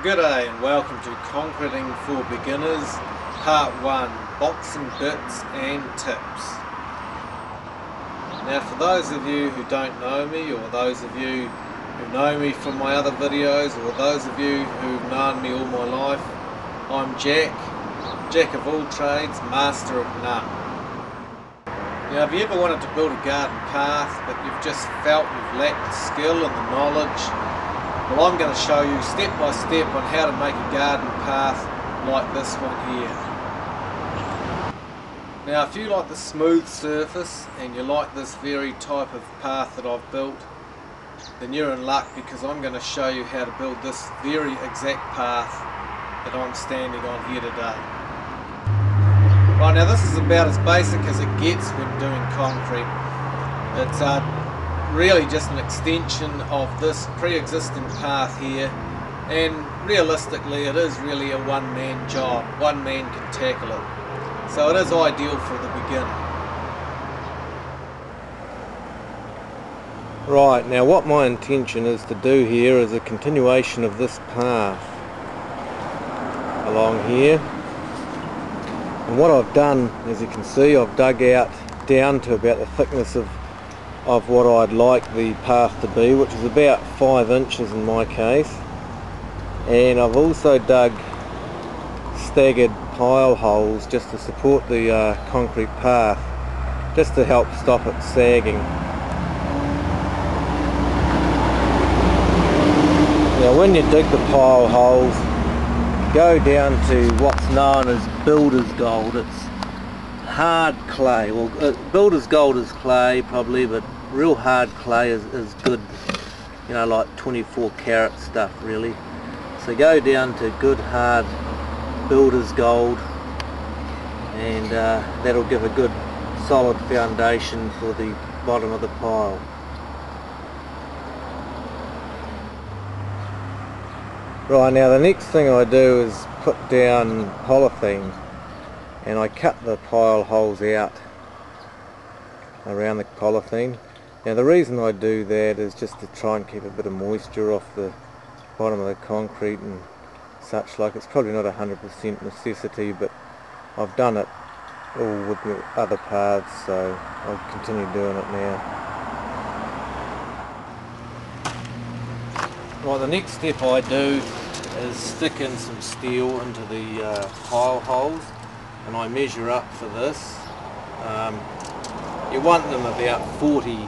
G'day and welcome to Concreting for Beginners Part 1, Boxing Bits and Tips. Now for those of you who don't know me, or those of you who know me from my other videos, or those of you who've known me all my life, I'm Jack of all trades, master of none. Now have you ever wanted to build a garden path but you've just felt you've lacked the skill and the knowledge? Well, I'm going to show you step by step on how to make a garden path like this one here. Now if you like the smooth surface and you like this very type of path that I've built, then you're in luck, because I'm going to show you how to build this very exact path that I'm standing on here today. Right, now this is about as basic as it gets when doing concrete. It's really just an extension of this pre-existing path here, and realistically it is really a one-man job. One man can tackle it, so it is ideal for the beginner. Right, now what my intention is to do here is a continuation of this path along here, and what I've done, as you can see, I've dug out down to about the thickness of what I'd like the path to be, which is about 5 inches in my case. And I've also dug staggered pile holes just to support the concrete path, just to help stop it sagging. Now when you dig the pile holes, go down to what's known as builder's gold. It's hard clay. Well, builder's gold is clay probably, but real hard clay is good, you know, like 24 karat stuff really. So go down to good hard builder's gold, and that'll give a good solid foundation for the bottom of the pile. Right, now the next thing I do is put down polythene, and I cut the pile holes out around the polythene. Now the reason I do that is just to try and keep a bit of moisture off the bottom of the concrete and such like. It's probably not 100% necessity, but I've done it all with the other paths, so I'll continue doing it now. Right, the next step I do is stick in some steel into the pile holes, and I measure up for this. You want them about 40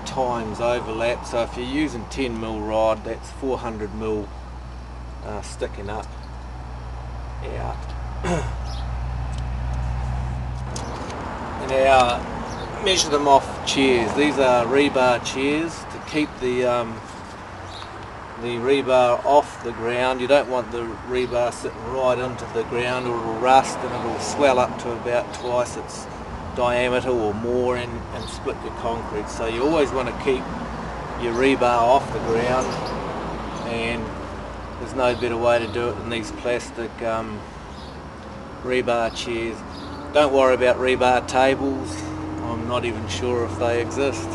times overlap, so if you're using 10mm rod, that's 400mm sticking up out. Now measure them off chairs. These are rebar chairs to keep the rebar off the ground. You don't want the rebar sitting right into the ground, or it'll rust and it'll swell up to about twice its diameter or more and split your concrete. So you always want to keep your rebar off the ground, and there's no better way to do it than these plastic rebar chairs. Don't worry about rebar tables. I'm not even sure if they exist.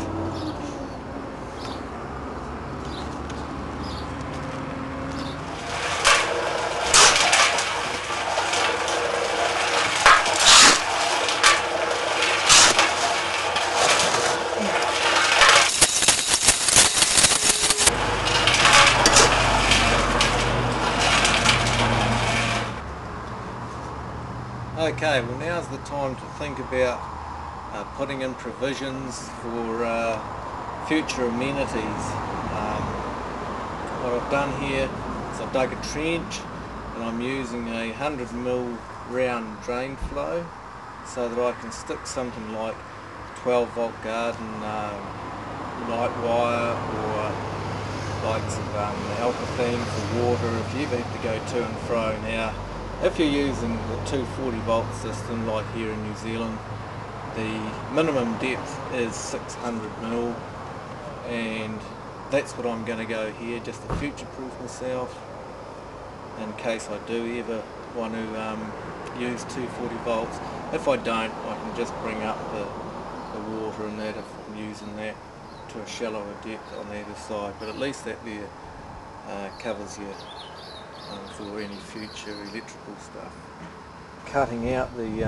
Okay, well now's the time to think about putting in provisions for future amenities. What I've done here is I've dug a trench, and I'm using a 100mm round drain flow, so that I can stick something like 12-volt garden light wire, or likes of alkathene for water if you have to go to and fro. Now if you're using the 240-volt system like here in New Zealand, the minimum depth is 600mm, and that's what I'm going to go here, just to future-proof myself in case I do ever want to use 240 volts. If I don't, I can just bring up the water and that if I'm using that to a shallower depth on either side, but at least that there covers your for any future electrical stuff. Cutting out the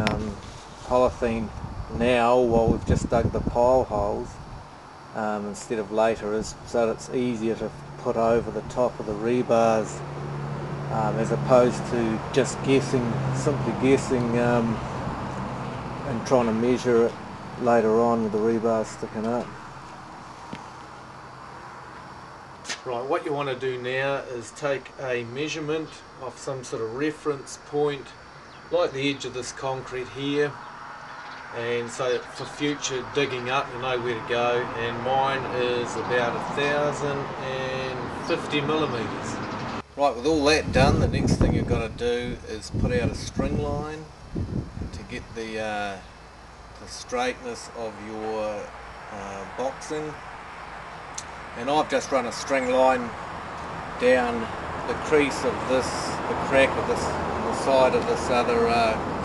polythene now while we've just dug the pile holes instead of later is so that it's easier to put over the top of the rebars as opposed to just simply guessing and trying to measure it later on with the rebars sticking up. Right, what you want to do now is take a measurement of some sort of reference point, like the edge of this concrete here, and so for future digging up you know where to go, and mine is about 1,050 millimeters. Right, with all that done, the next thing you've got to do is put out a string line to get the straightness of your boxing. And I've just run a string line down the crease of this, the crack of this, on the side of this other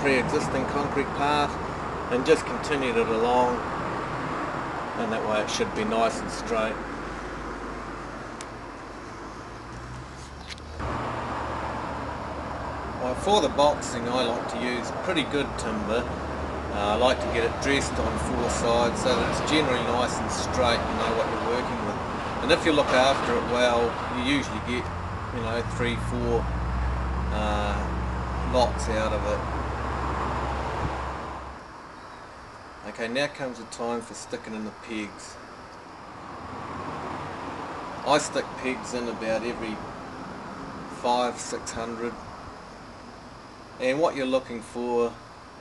pre-existing concrete part, and just continued it along, and that way it should be nice and straight. Well, for the boxing I like to use pretty good timber. I like to get it dressed on four sides so that it's generally nice and straight, you know what you're working with. And if you look after it well, you usually get, you know, 3-4 lots out of it. Okay, now comes the time for sticking in the pegs. I stick pegs in about every 500-600, and what you're looking for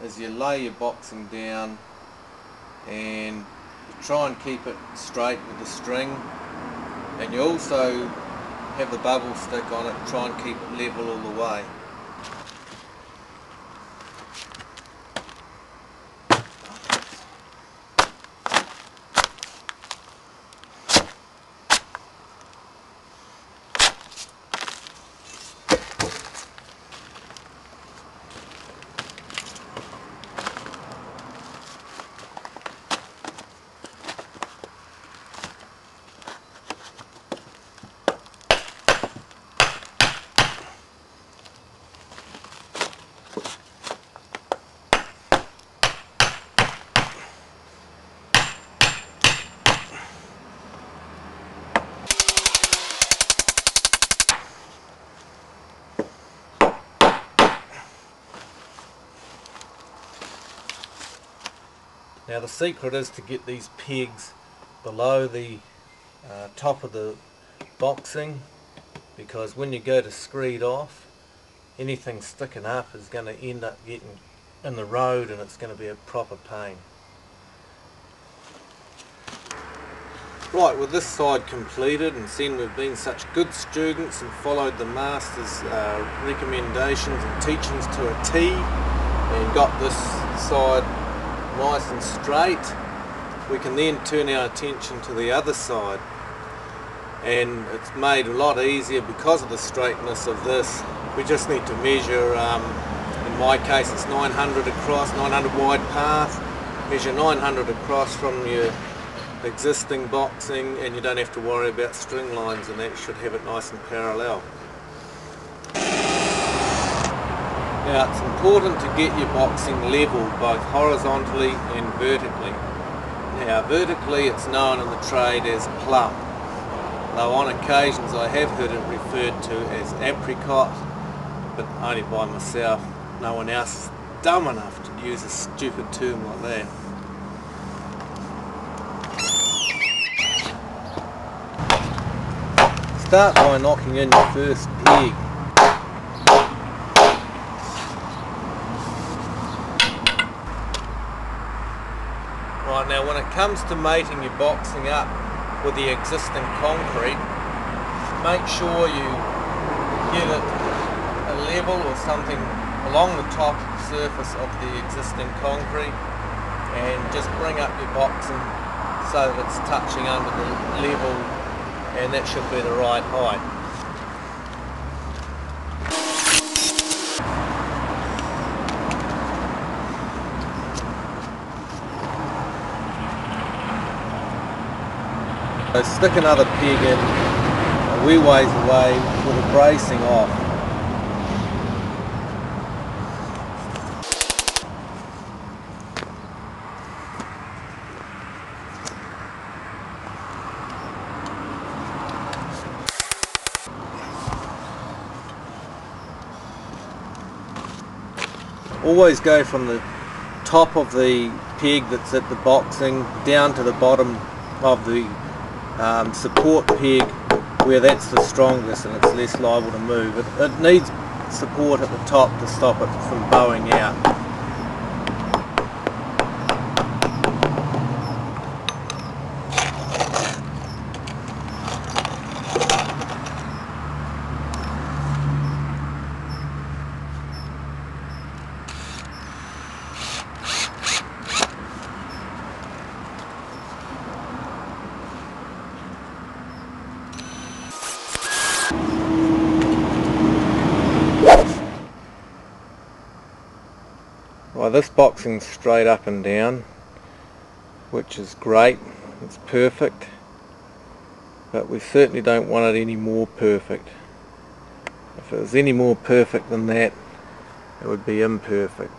is you lay your boxing down and you try and keep it straight with the string, and you also have the bubble stick on it, try and keep it level all the way. Now the secret is to get these pegs below the top of the boxing, because when you go to screed off, anything sticking up is going to end up getting in the road, and it's going to be a proper pain. Right, with this side completed, and seeing we've been such good students and followed the master's recommendations and teachings to a T, and got this side nice and straight, we can then turn our attention to the other side, and it's made a lot easier because of the straightness of this. We just need to measure, in my case it's 900 across, 900 wide path, measure 900 across from your existing boxing, and you don't have to worry about string lines, and that should have it nice and parallel. Now it's important to get your boxing level both horizontally and vertically. Now vertically it's known in the trade as plumb, though on occasions I have heard it referred to as apricot, but only by myself. No one else is dumb enough to use a stupid term like that. Start by knocking in your first peg. Right, now when it comes to mating your boxing up with the existing concrete, make sure you get it a level or something along the top surface of the existing concrete, and just bring up your boxing so that it's touching under the level, and that should be the right height. So stick another peg in a wee ways away with the bracing off. always go from the top of the peg that's at the boxing down to the bottom of the support peg, where that's the strongest and it's less liable to move. It needs support at the top to stop it from bowing out. Well, this boxing's straight up and down, which is great, it's perfect, but we certainly don't want it any more perfect. If it was any more perfect than that, it would be imperfect.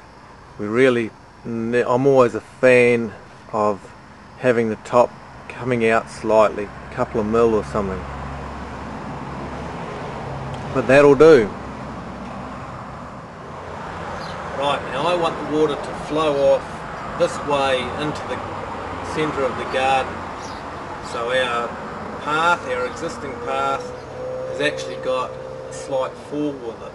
I'm always a fan of having the top coming out slightly, a couple of mil or something, but that'll do. Right, now I want the water to flow off this way into the centre of the garden. So our path, our existing path, has actually got a slight fall with it.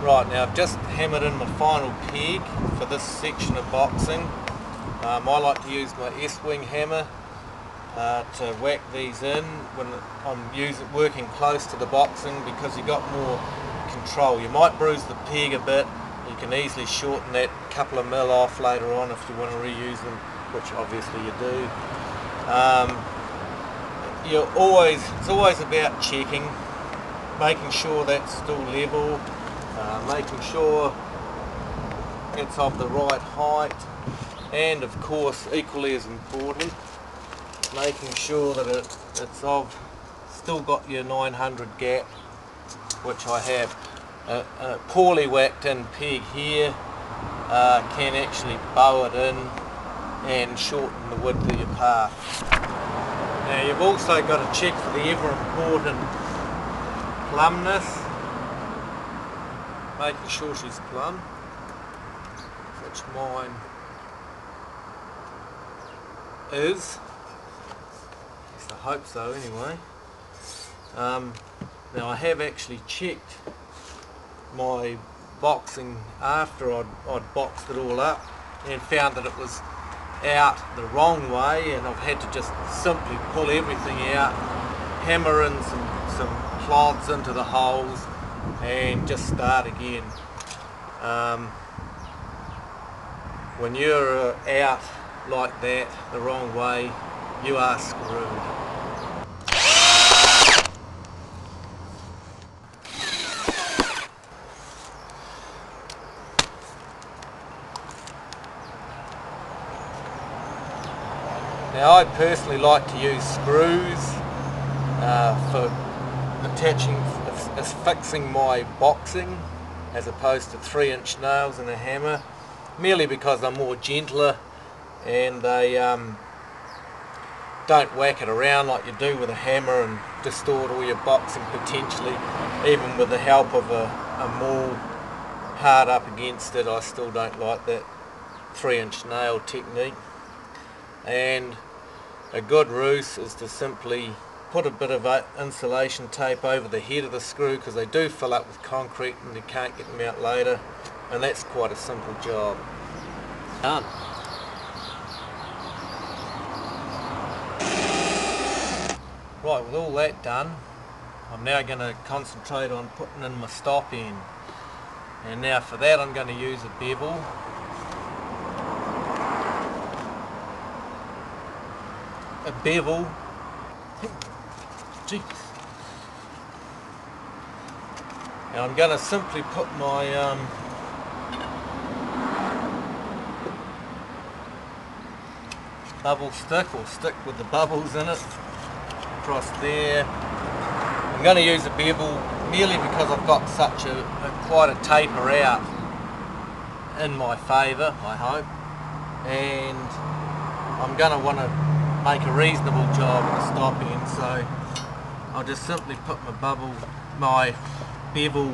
Right, now I've just hammered in my final peg for this section of boxing. I like to use my S-wing hammer to whack these in when I'm working close to the boxing, because you've got more control. You might bruise the peg a bit, you can easily shorten that couple of mil off later on if you want to reuse them, which obviously you do. It's always about checking, making sure that's still level, making sure it's of the right height, and of course, equally as important, making sure that it's still got your 900 gap, which I have. A poorly whacked in peg here can actually bow it in and shorten the width of your path. Now you've also got to check for the ever important plumbness, making sure she's plumb, which mine is. At least I hope so anyway. Now I have actually checked my boxing after I'd boxed it all up and found that it was out the wrong way, and I've had to just simply pull everything out, hammer in some clods into the holes and just start again. When you're out like that the wrong way, you are screwed. Now I personally like to use screws for attaching, fixing my boxing, as opposed to 3-inch nails and a hammer, merely because they're more gentler and they don't whack it around like you do with a hammer and distort all your boxing potentially. Even with the help of a maul hard up against it, I still don't like that 3-inch nail technique. And a good ruse is to simply put a bit of insulation tape over the head of the screw, because they do fill up with concrete and you can't get them out later, and that's quite a simple job. Done. Right, with all that done, I'm now going to concentrate on putting in my stop end. And now for that I'm going to use a bevel. Jeez. Now I'm going to simply put my bubble stick, or stick with the bubbles in it, across there. I'm going to use a bevel merely because I've got such quite a taper out in my favour, I hope, and I'm going to want to make a reasonable job of the stop end, so I'll just simply put my bevel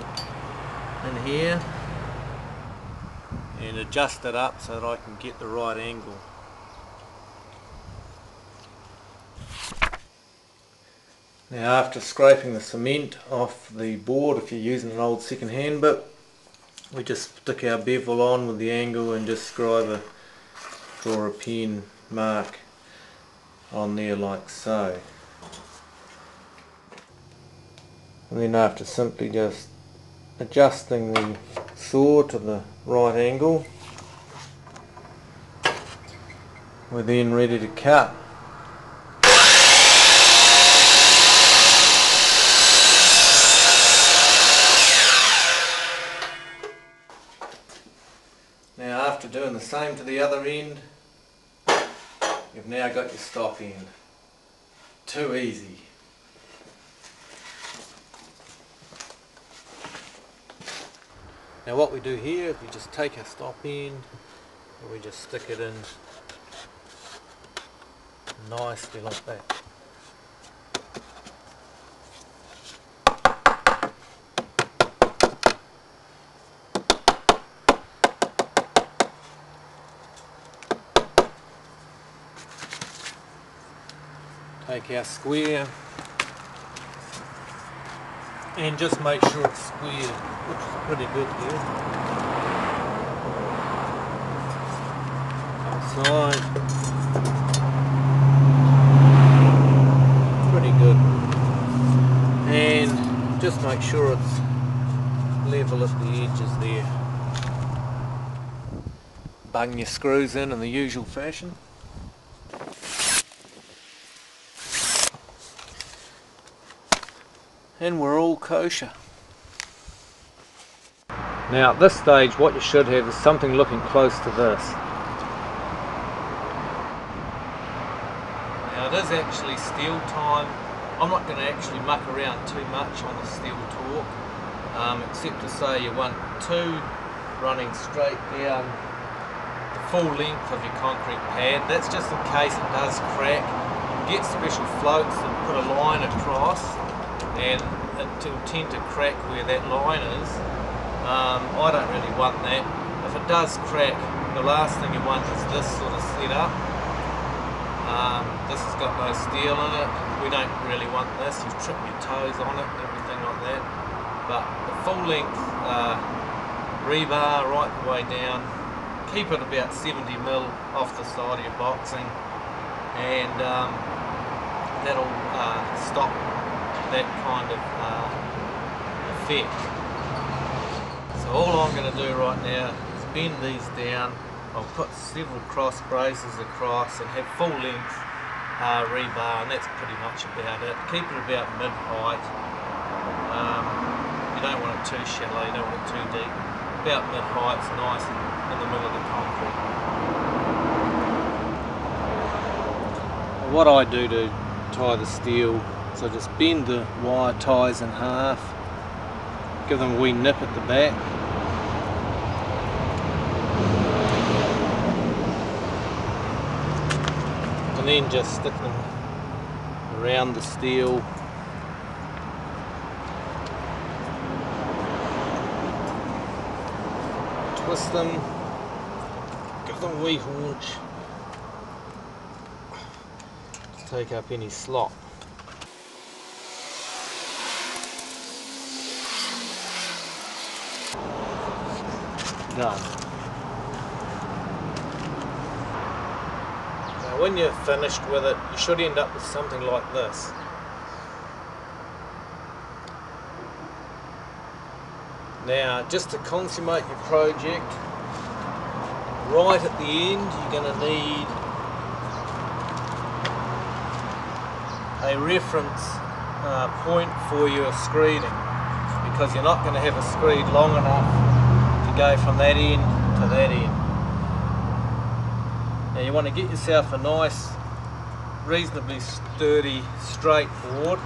in here and adjust it up so that I can get the right angle. Now, after scraping the cement off the board, if you're using an old second-hand bit, we just stick our bevel on with the angle and just draw a pen mark on there like so. And then after simply just adjusting the saw to the right angle, we're then ready to cut. Now, after doing the same to the other end, you've now got your stop end. Too easy. Now what we do here is we just take our stop end and we just stick it in nicely like that. Take our square and just make sure it's squared, which is pretty good here. Outside, pretty good. And just make sure it's level at the edges there. Bung your screws in the usual fashion. And we're all kosher. Now at this stage what you should have is something looking close to this. Now it is actually steel time. I'm not going to actually muck around too much on the steel torque, except to say you want two running straight down the full length of your concrete pad. That's just in case it does crack. You get special floats and put a line across, and it will tend to crack where that line is. I don't really want that. If it does crack, the last thing you want is this sort of setup. This has got no steel in it. We don't really want this. You trip your toes on it and everything like that. But the full length rebar right the way down. Keep it about 70mm off the side of your boxing, and that'll stop that kind of effect. So all I'm going to do right now is bend these down. I'll put several cross braces across and have full length rebar, and that's pretty much about it. Keep it about mid-height. You don't want it too shallow, you don't want it too deep. About mid-height's nice in the middle of the concrete. What I do to tie the steel, so just bend the wire ties in half, give them a wee nip at the back, and then just stick them around the steel. Twist them, give them a wee haunch, to take up any slop. Done. Now when you're finished with it, you should end up with something like this. Now, just to consummate your project, right at the end you're going to need a reference point for your screeding, because you're not going to have a screed long enough go from that end to that end. Now you want to get yourself a nice, reasonably sturdy, straight board,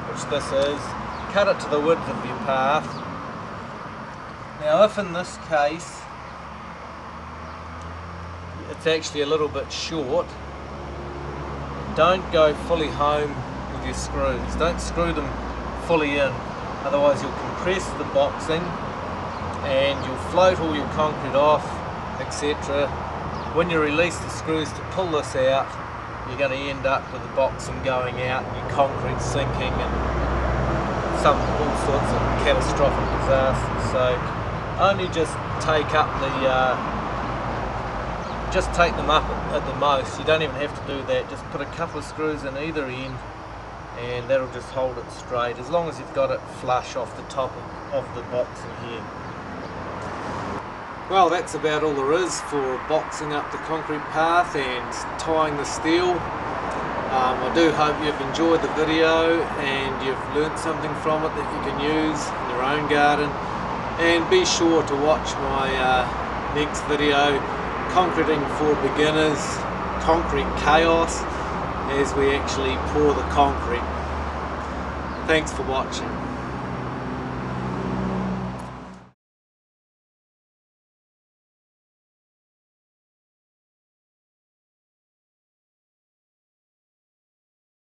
which this is. Cut it to the width of your path. Now if in this case it's actually a little bit short, don't go fully home with your screws. Don't screw them fully in, otherwise you'll compress the boxing and you'll float all your concrete off, etc. When you release the screws to pull this out, you're going to end up with the boxing going out and your concrete sinking and all sorts of catastrophic disasters. So only just take them up at the most. You don't even have to do that. Just put a couple of screws in either end and that'll just hold it straight, as long as you've got it flush off the top of the boxing here. Well, that's about all there is for boxing up the concrete path and tying the steel. I do hope you've enjoyed the video and you've learnt something from it that you can use in your own garden. And be sure to watch my next video, Concreting for Beginners, Concrete Chaos, as we actually pour the concrete. Thanks for watching.